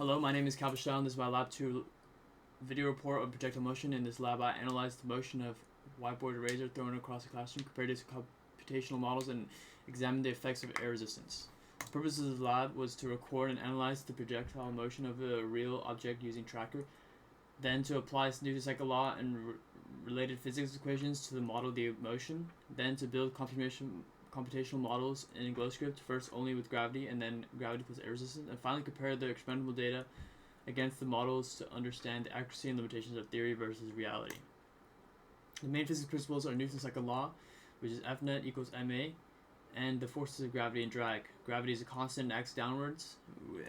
Hello, my name is Projectile, and this is my Lab 2 video report on projectile motion. In this lab, I analyzed the motion of whiteboard eraser thrown across the classroom, compared it to computational models, and examined the effects of air resistance. The purpose of the lab was to record and analyze the projectile motion of a real object using tracker, then to apply Newton's second law and related physics equations to the model of the motion, then to build computational models in GlowScript, first only with gravity and then gravity plus air resistance, and finally compare the experimental data against the models to understand the accuracy and limitations of theory versus reality. The main physics principles are Newton's second law, which is F net equals ma, and the forces of gravity and drag. Gravity is a constant and acts downwards,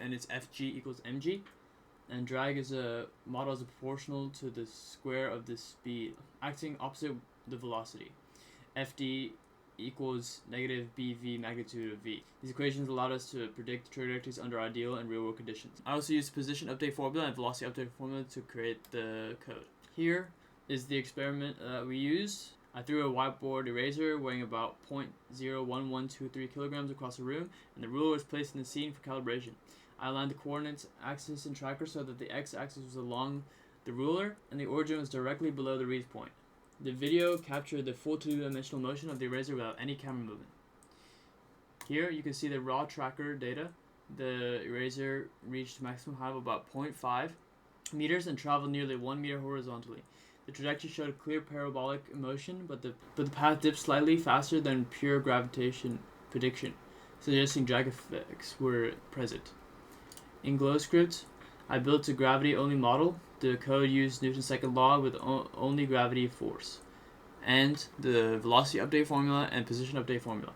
and it's Fg equals mg, and drag is a model is proportional to the square of the speed, acting opposite the velocity. Fd equals negative bv magnitude of v. These equations allowed us to predict trajectories under ideal and real-world conditions. I also used position update formula and velocity update formula to create the code. Here is the experiment we used. I threw a whiteboard eraser weighing about 0.01123 kilograms across the room, and the ruler was placed in the scene for calibration. I aligned the coordinates axis and tracker so that the x-axis was along the ruler and the origin was directly below the read point. The video captured the full two-dimensional motion of the eraser without any camera movement. Here you can see the raw tracker data. The eraser reached maximum height of about 0.5 meters and traveled nearly 1 meter horizontally. The trajectory showed a clear parabolic motion, but the path dipped slightly faster than pure gravitation prediction, suggesting drag effects were present. In GlowScript, I built a gravity-only model. The code used Newton's second law with only gravity force, and the velocity update formula and position update formula.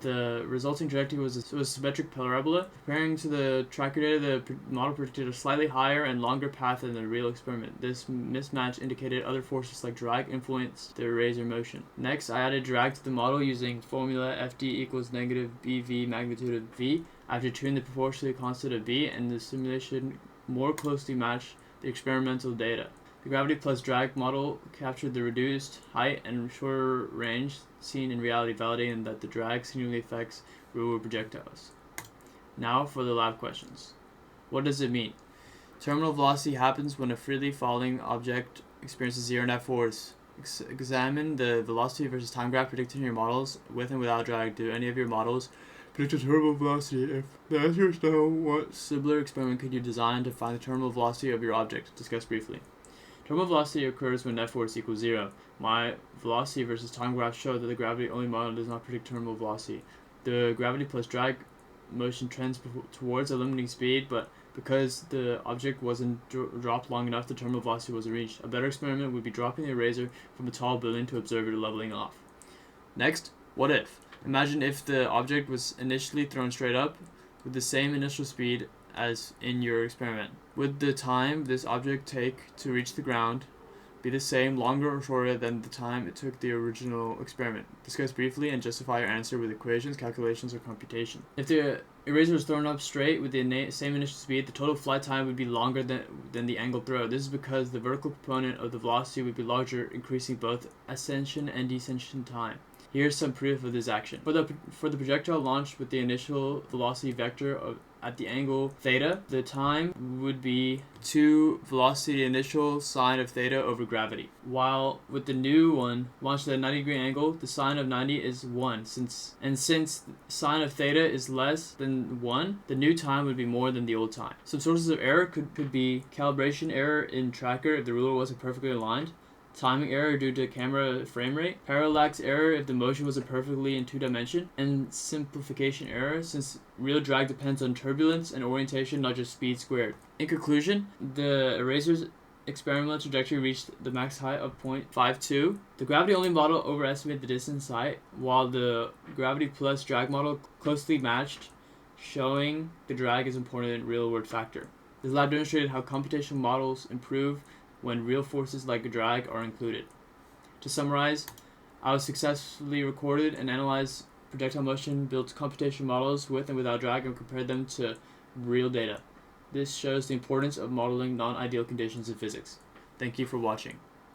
The resulting trajectory was a symmetric parabola. Comparing to the tracker data, the model predicted a slightly higher and longer path than the real experiment. This mismatch indicated other forces like drag influenced the eraser motion. Next, I added drag to the model using formula Fd equals negative bv magnitude of v. After tuning the proportionality constant of b, and the simulation more closely matched the experimental data. The gravity plus drag model captured the reduced height and shorter range seen in reality, validating that the drag significantly affects real-world projectiles. Now for the lab questions. What does it mean? Terminal velocity happens when a freely falling object experiences zero net force. Examine the velocity versus time graph predicted in your models with and without drag. Do any of your models predict a terminal velocity? If the answer is no, what similar experiment could you design to find the terminal velocity of your object? Discuss briefly. Terminal velocity occurs when net force equals 0. My velocity versus time graph showed that the gravity-only model does not predict terminal velocity. The gravity plus drag motion trends towards a limiting speed, but because the object wasn't dropped long enough, the terminal velocity wasn't reached. A better experiment would be dropping the eraser from a tall building to observe it leveling off. Next, what if? Imagine if the object was initially thrown straight up with the same initial speed as in your experiment. Would the time this object take to reach the ground be the same, longer, or shorter than the time it took the original experiment? Discuss briefly and justify your answer with equations, calculations, or computation. If the eraser was thrown up straight with the same initial speed, the total flight time would be longer than the angled throw. This is because the vertical component of the velocity would be larger, increasing both ascension and descension time. Here's some proof of this action. For the projectile launched with the initial velocity vector at the angle theta, the time would be 2 velocity initial sine of theta over gravity. While with the new one launched at a 90-degree angle, the sine of 90 is 1. Since sine of theta is less than 1, the new time would be more than the old time. Some sources of error could be calibration error in tracker if the ruler wasn't perfectly aligned, timing error due to camera frame rate, parallax error if the motion wasn't perfectly in 2 dimensions, and simplification error since real drag depends on turbulence and orientation, not just speed squared. In conclusion, the eraser's experimental trajectory reached the max height of 0.52. The gravity-only model overestimated the distance height, while the gravity plus drag model closely matched, showing the drag is important in real-world factor. This lab demonstrated how computational models improve when real forces like drag are included. To summarize, I successfully recorded and analyzed projectile motion, built computational models with and without drag, and compared them to real data. This shows the importance of modeling non-ideal conditions in physics. Thank you for watching.